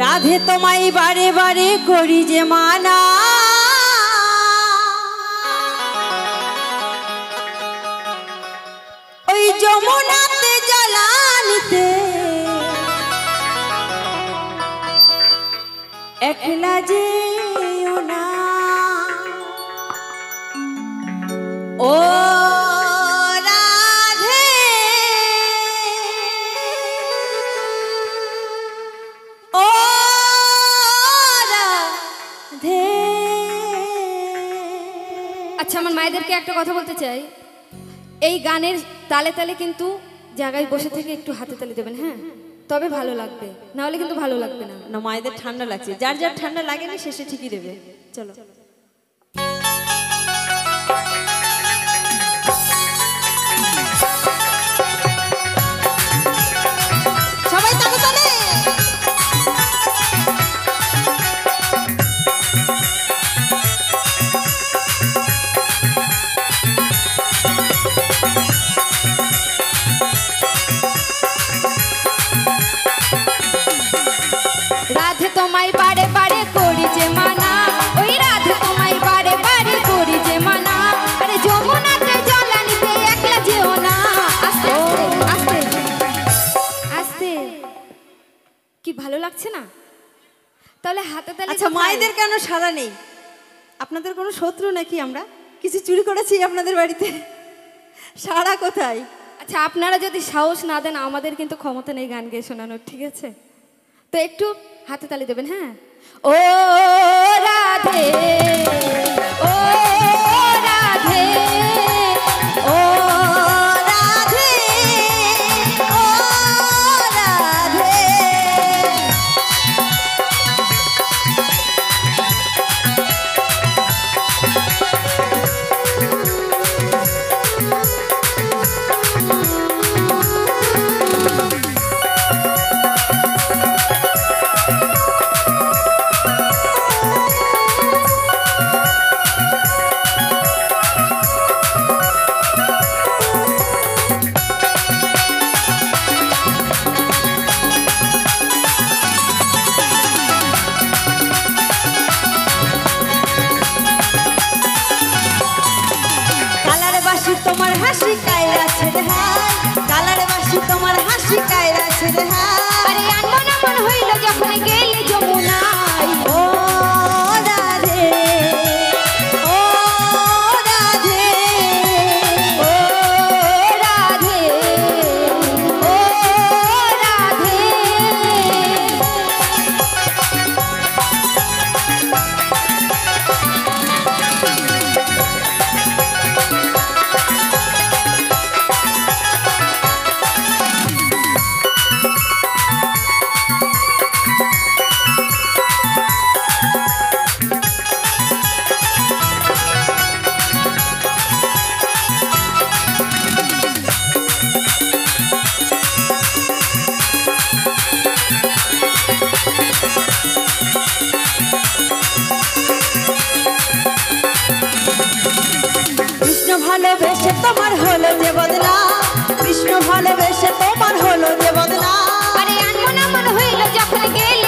রাধে তোমায় বারে বারে করি যে মানা, ওই যমুনাতে জ্বালানিতে একলা যেও না। ও রাধে ও রাধে। আচ্ছা, আমার মায়েদেরকে একটা কথা বলতে চাই, এই গানের তালে তালে কিন্তু জায়গায় বসে থেকে একটু হাতে তালি দেবেন, হ্যাঁ? তবে ভালো লাগবে, না হলে কিন্তু ভালো লাগবে না। না, মায়েদের ঠান্ডা লাগছে, যার যার ঠান্ডা লাগেনি শেষে ঠিকই দেবে। চলো সবাই তালে তালে। রাধে তোমায় বারে বারে করি যে মানা, ওই রাধে তোমায় বারে বারে করি যে মানা, আরে যমুনাতে জ্বালানিতে একলা যেও না। আস্তে আস্তে আস্তে, কি ভালো লাগছে না? তাহলে হাতে তালি। আচ্ছা, মায়েদের কেন সাড়া নেই? আপনাদের কোনো শত্রু নাকি? আমরা কিছু চুরি করেছি আপনাদের বাড়িতে? সাড়া কোথায়? আচ্ছা, আপনারা যদি সাহস না দেন, আমাদের কিন্তু ক্ষমতা নেই গান গেয়ে শোনানোর, ঠিক আছে? তো একটু হাতে তালি দেবেন, হ্যাঁ? ও রাধে ও রাধে ও রাধে ও রাধে। তোমার হাসি কায়রা ছেড়ে হায়, কালার বাসি তোমার হাসি কায়রা ছেড়ে হায়। আরে আনমন মন হইল যখন গেলে যমুনায়। ও রাধে ও রাধে ও রাধে ও রাধে। ভালোবেসে তোমার হলো যে বদনা, কৃষ্ণ ভালোবেসে তোমার হলো যে বদনা। আরে আনমন মন হইল যখন গেলে